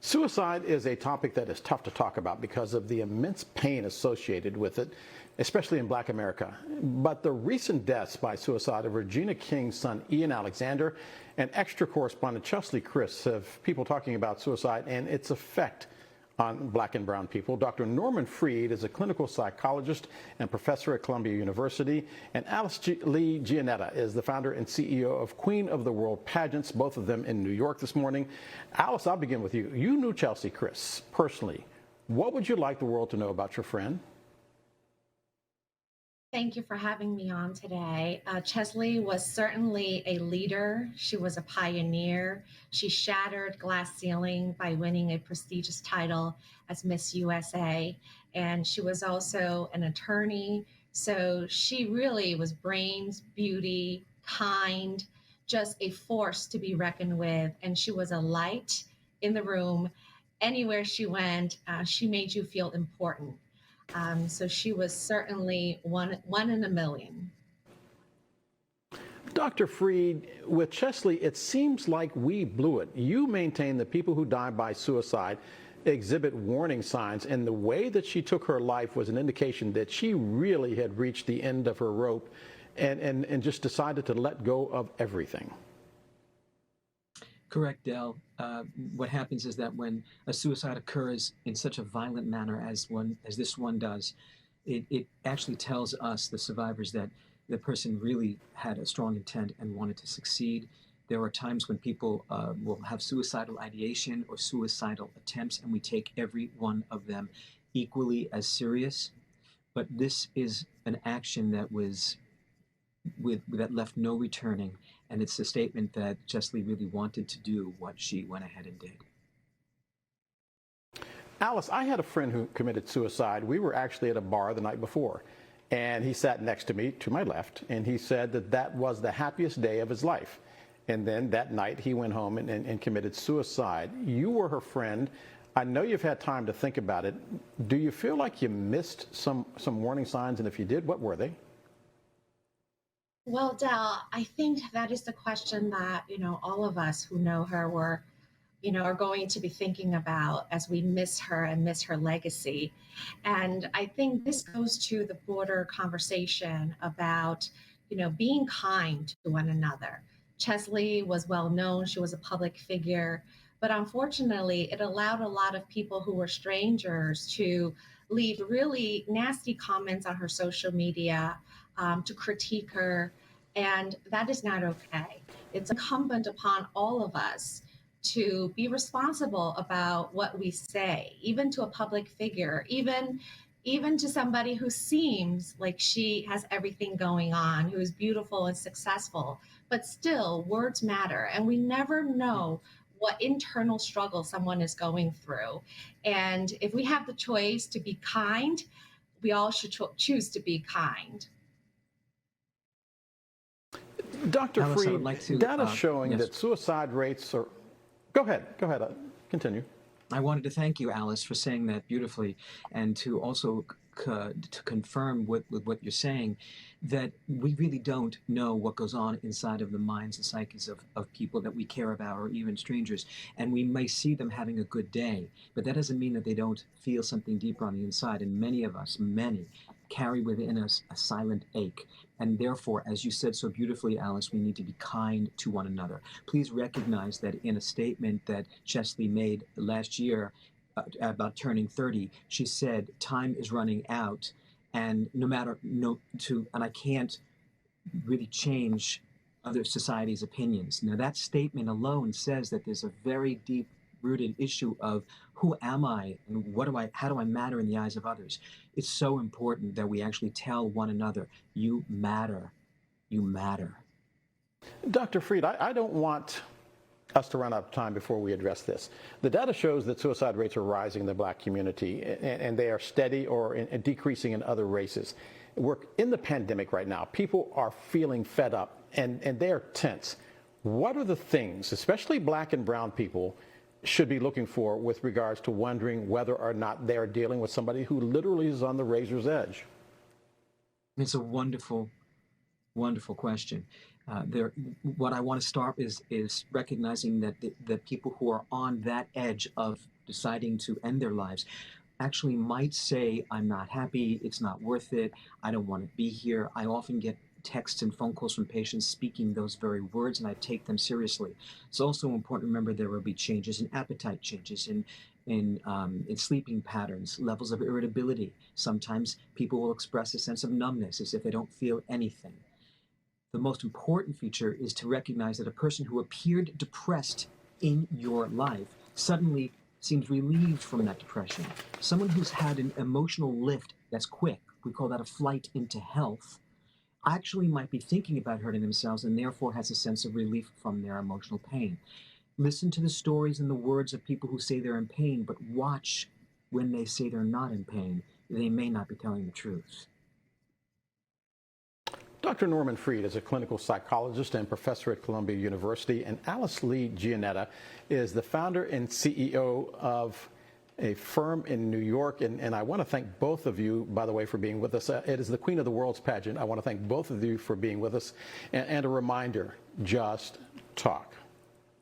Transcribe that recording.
Suicide is a topic that is tough to talk about because of the immense pain associated with it, especially in Black America. But the recent deaths by suicide of Regina King's son, Ian Alexander, and extra correspondent Cheslie Kryst have people talking about suicide and its effect on Black and brown people. Dr. Norman Freed is a clinical psychologist and professor at Columbia University, and Alice Lee Giannetta is the founder and CEO of Queen of the World Pageants, both of them in New York this morning. Alice, I'll begin with you. You knew Cheslie Kryst personally. What would you like the world to know about your friend? Thank you for having me on today. Cheslie was certainly a leader. She was a pioneer. She shattered glass ceiling by winning a prestigious title as Miss USA. And she was also an attorney. So she really was brains, beauty, kind, just a force to be reckoned with. And she was a light in the room. Anywhere she went, she made you feel important. So she was certainly one in a million. Dr. Freed, with Cheslie, it seems like we blew it. You maintain that people who die by suicide exhibit warning signs, and the way that she took her life was an indication that she really had reached the end of her rope and just decided to let go of everything. Correct, Del. What happens is that when a suicide occurs in such a violent manner as this one does, it actually tells us, the survivors, that the person really had a strong intent and wanted to succeed. There are times when people will have suicidal ideation or suicidal attempts, and we take every one of them equally as serious. But this is an action that that left no returning. And it's a statement that Cheslie really wanted to do what she went ahead and did. Alice, I had a friend who committed suicide. We were actually at a bar the night before, and he sat next to me, to my left, and he said that that was the happiest day of his life. And then that night he went home and committed suicide. You were her friend. I know you've had time to think about it. Do you feel like you missed some warning signs? And if you did, what were they? Well, Del, I think that is the question that, all of us who know her are going to be thinking about as we miss her and miss her legacy. And I think this goes to the broader conversation about, being kind to one another. Cheslie was well known. She was a public figure. But unfortunately, it allowed a lot of people who were strangers to leave really nasty comments on her social media, to critique her. And that is not okay. It's incumbent upon all of us to be responsible about what we say, even to a public figure, even to somebody who seems like she has everything going on, who is beautiful and successful. But still, words matter. And we never know what internal struggle someone is going through. And if we have the choice to be kind, we all should choose to be kind. Dr. Alice, I Freed, would like to, data showing yes. that suicide rates are... Go ahead, continue. I wanted to thank you, Alice, for saying that beautifully, and to also to confirm with what you're saying, that we really don't know what goes on inside of the minds and psyches of people that we care about, or even strangers. And we may see them having a good day, but that doesn't mean that they don't feel something deeper on the inside. And many of us, carry within us a silent ache. And therefore, as you said so beautifully, Alice, we need to be kind to one another. Please recognize that in a statement that Cheslie made last year about turning 30, she said, time is running out, and and I can't really change other society's opinions. Now, that statement alone says that there's a very deep rooted issue of who am I and how do I matter in the eyes of others. It's so important that we actually tell one another, you matter, you matter. Dr. Freed, I don't want us to run out of time before we address this. The data shows that suicide rates are rising in the Black community, and they are steady or decreasing in other races. We're in the pandemic right now. People are feeling fed up, and they're tense. What are the things, especially Black and brown people, should be looking for with regards to wondering whether or not they're dealing with somebody who literally is on the razor's edge? It's a wonderful, wonderful question. What I want to start is recognizing that the people who are on that edge of deciding to end their lives actually might say, I'm not happy, it's not worth it, I don't want to be here. I often get texts and phone calls from patients speaking those very words, and I take them seriously. It's also important to remember there will be changes in appetite, changes in sleeping patterns, levels of irritability. Sometimes people will express a sense of numbness as if they don't feel anything. The most important feature is to recognize that a person who appeared depressed in your life suddenly seems relieved from that depression. Someone who's had an emotional lift that's quick, we call that a flight into health, actually might be thinking about hurting themselves and therefore has a sense of relief from their emotional pain. Listen to the stories and the words of people who say they're in pain, but watch when they say they're not in pain. They may not be telling the truth. Dr. Norman Fried is a clinical psychologist and professor at Columbia University, and Alice Lee Giannetta is the founder and CEO of a firm in New York. And I want to thank both of you, by the way, for being with us. It is the Queen of the World's pageant. I want to thank both of you for being with us. And a reminder, just talk.